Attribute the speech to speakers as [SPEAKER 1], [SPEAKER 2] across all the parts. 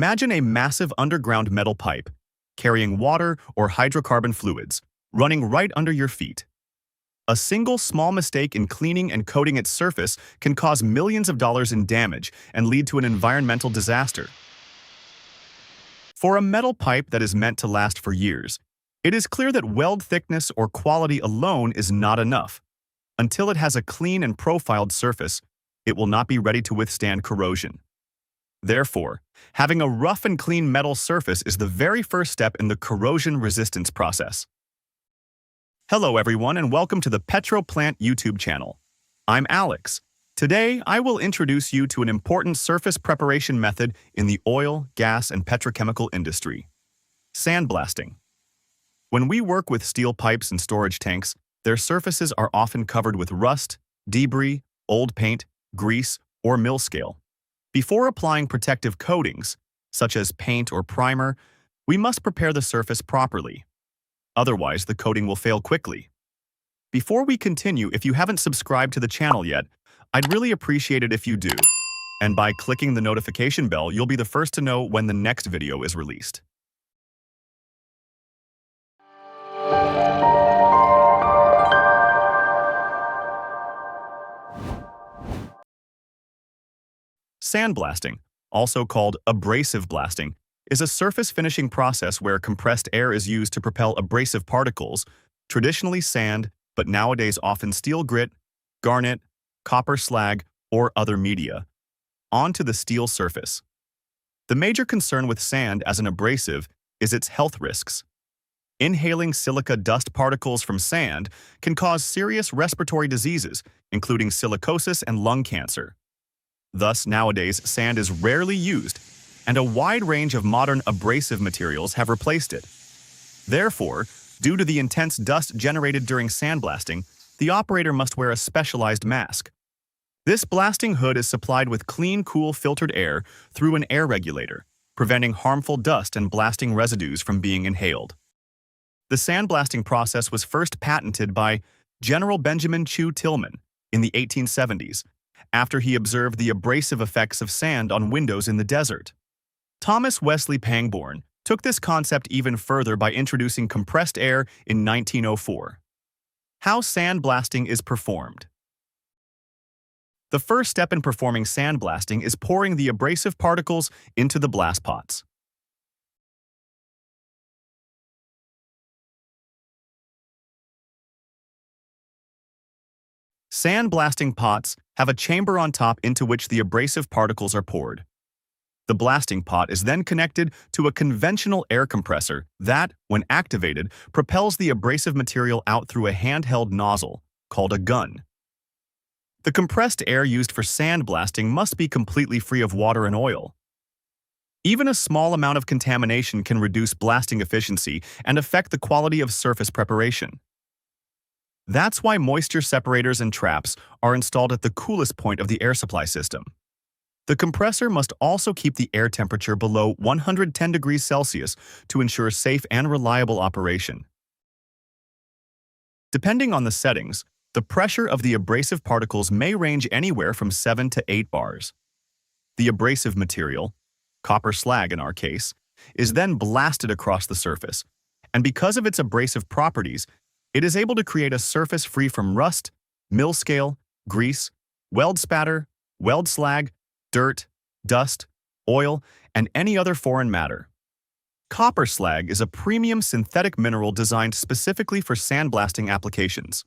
[SPEAKER 1] Imagine a massive underground metal pipe, carrying water or hydrocarbon fluids, running right under your feet. A single small mistake in cleaning and coating its surface can cause millions of dollars in damage and lead to an environmental disaster. For a metal pipe that is meant to last for years, it is clear that weld thickness or quality alone is not enough. Until it has a clean and profiled surface, it will not be ready to withstand corrosion. Therefore, having a rough and clean metal surface is the very first step in the corrosion resistance process. Hello everyone and welcome to the PetroPlant YouTube channel. I'm Alex. Today, I will introduce you to an important surface preparation method in the oil, gas, and petrochemical industry: sandblasting. When we work with steel pipes and storage tanks, their surfaces are often covered with rust, debris, old paint, grease, or mill scale. Before applying protective coatings, such as paint or primer, we must prepare the surface properly. Otherwise, the coating will fail quickly. Before we continue, if you haven't subscribed to the channel yet, I'd really appreciate it if you do. And by clicking the notification bell, you'll be the first to know when the next video is released. Sandblasting, also called abrasive blasting, is a surface finishing process where compressed air is used to propel abrasive particles, traditionally sand, but nowadays often steel grit, garnet, copper slag, or other media, onto the steel surface. The major concern with sand as an abrasive is its health risks. Inhaling silica dust particles from sand can cause serious respiratory diseases, including silicosis and lung cancer. Thus, nowadays, sand is rarely used, and a wide range of modern abrasive materials have replaced it. Therefore, due to the intense dust generated during sandblasting, the operator must wear a specialized mask. This blasting hood is supplied with clean, cool, filtered air through an air regulator, preventing harmful dust and blasting residues from being inhaled. The sandblasting process was first patented by General Benjamin Chew Tillman in the 1870s, after he observed the abrasive effects of sand on windows in the desert. Thomas Wesley Pangborn took this concept even further by introducing compressed air in 1904. How sandblasting is performed. The first step in performing sandblasting is pouring the abrasive particles into the blast pots. Sandblasting pots have a chamber on top into which the abrasive particles are poured. The blasting pot is then connected to a conventional air compressor that, when activated, propels the abrasive material out through a handheld nozzle, called a gun. The compressed air used for sandblasting must be completely free of water and oil. Even a small amount of contamination can reduce blasting efficiency and affect the quality of surface preparation. That's why moisture separators and traps are installed at the coolest point of the air supply system. The compressor must also keep the air temperature below 110 degrees Celsius to ensure safe and reliable operation. Depending on the settings, the pressure of the abrasive particles may range anywhere from 7 to 8 bars. The abrasive material, copper slag in our case, is then blasted across the surface, and because of its abrasive properties, it is able to create a surface free from rust, mill scale, grease, weld spatter, weld slag, dirt, dust, oil, and any other foreign matter. Copper slag is a premium synthetic mineral designed specifically for sandblasting applications.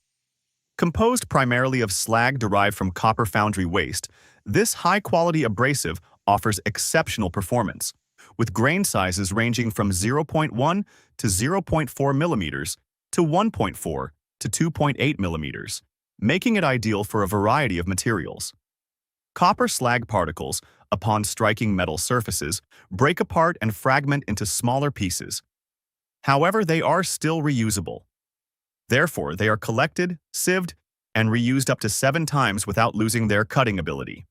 [SPEAKER 1] Composed primarily of slag derived from copper foundry waste, this high-quality abrasive offers exceptional performance, with grain sizes ranging from 0.1 to 0.4 millimeters to 1.4 to 2.8 millimeters, making it ideal for a variety of materials. Copper slag particles, upon striking metal surfaces, break apart and fragment into smaller pieces. However, they are still reusable. Therefore, they are collected, sieved, and reused up to 7 times without losing their cutting ability.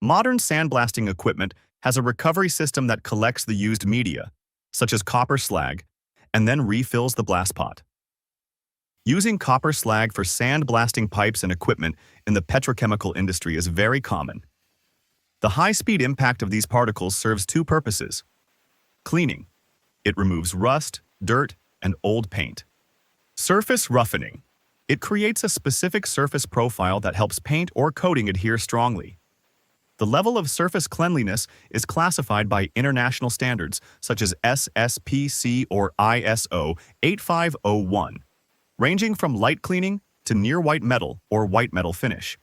[SPEAKER 1] Modern sandblasting equipment has a recovery system that collects the used media, such as copper slag, and then refills the blast pot. Using copper slag for sandblasting pipes and equipment in the petrochemical industry is very common. The high-speed impact of these particles serves two purposes. Cleaning. It removes rust, dirt, and old paint. Surface roughening. It creates a specific surface profile that helps paint or coating adhere strongly. The level of surface cleanliness is classified by international standards such as SSPC or ISO 8501, ranging from light cleaning to near white metal or white metal finish.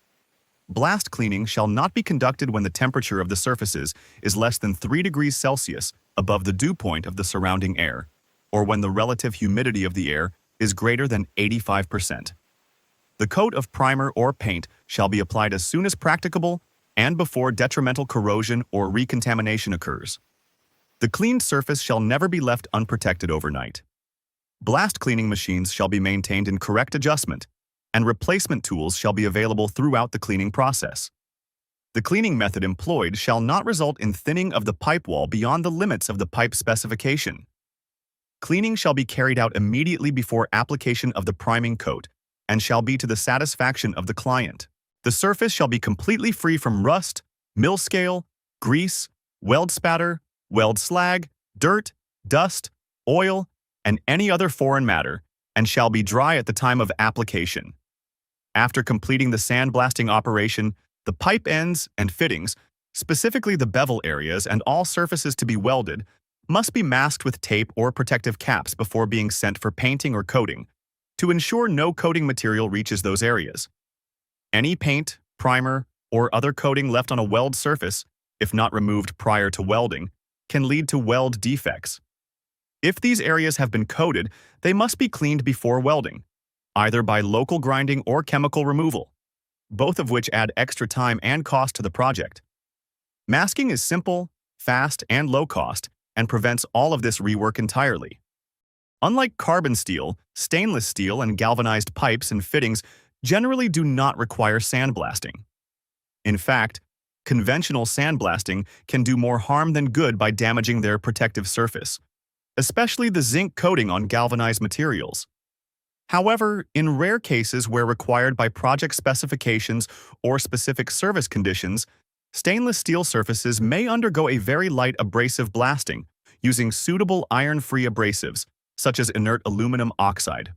[SPEAKER 1] Blast cleaning shall not be conducted when the temperature of the surfaces is less than 3 degrees Celsius above the dew point of the surrounding air, or when the relative humidity of the air is greater than 85%. The coat of primer or paint shall be applied as soon as practicable and before detrimental corrosion or recontamination occurs. The cleaned surface shall never be left unprotected overnight. Blast cleaning machines shall be maintained in correct adjustment, and replacement tools shall be available throughout the cleaning process. The cleaning method employed shall not result in thinning of the pipe wall beyond the limits of the pipe specification. Cleaning shall be carried out immediately before application of the priming coat and shall be to the satisfaction of the client. The surface shall be completely free from rust, mill scale, grease, weld spatter, weld slag, dirt, dust, oil, and any other foreign matter, and shall be dry at the time of application. After completing the sandblasting operation, the pipe ends and fittings, specifically the bevel areas and all surfaces to be welded, must be masked with tape or protective caps before being sent for painting or coating, to ensure no coating material reaches those areas. Any paint, primer, or other coating left on a weld surface, if not removed prior to welding, can lead to weld defects. If these areas have been coated, they must be cleaned before welding, either by local grinding or chemical removal, both of which add extra time and cost to the project. Masking is simple, fast, and low cost, and prevents all of this rework entirely. Unlike carbon steel, stainless steel and galvanized pipes and fittings generally do not require sandblasting. In fact, conventional sandblasting can do more harm than good by damaging their protective surface, especially the zinc coating on galvanized materials. However, in rare cases where required by project specifications or specific service conditions, stainless steel surfaces may undergo a very light abrasive blasting using suitable iron-free abrasives, such as inert aluminum oxide.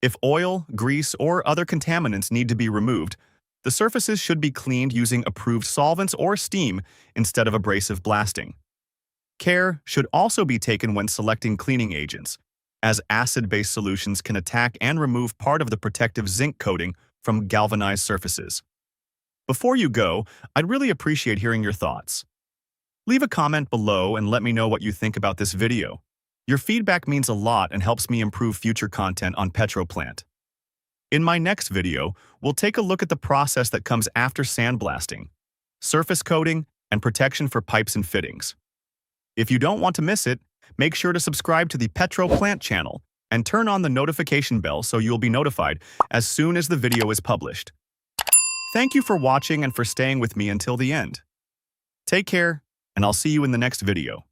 [SPEAKER 1] If oil, grease, or other contaminants need to be removed, the surfaces should be cleaned using approved solvents or steam instead of abrasive blasting. Care should also be taken when selecting cleaning agents, as acid-based solutions can attack and remove part of the protective zinc coating from galvanized surfaces. Before you go, I'd really appreciate hearing your thoughts. Leave a comment below and let me know what you think about this video. Your feedback means a lot and helps me improve future content on PetroPlant. In my next video, we'll take a look at the process that comes after sandblasting, surface coating, and protection for pipes and fittings. If you don't want to miss it, make sure to subscribe to the PetroPlant channel and turn on the notification bell so you'll be notified as soon as the video is published. Thank you for watching and for staying with me until the end. Take care, and I'll see you in the next video.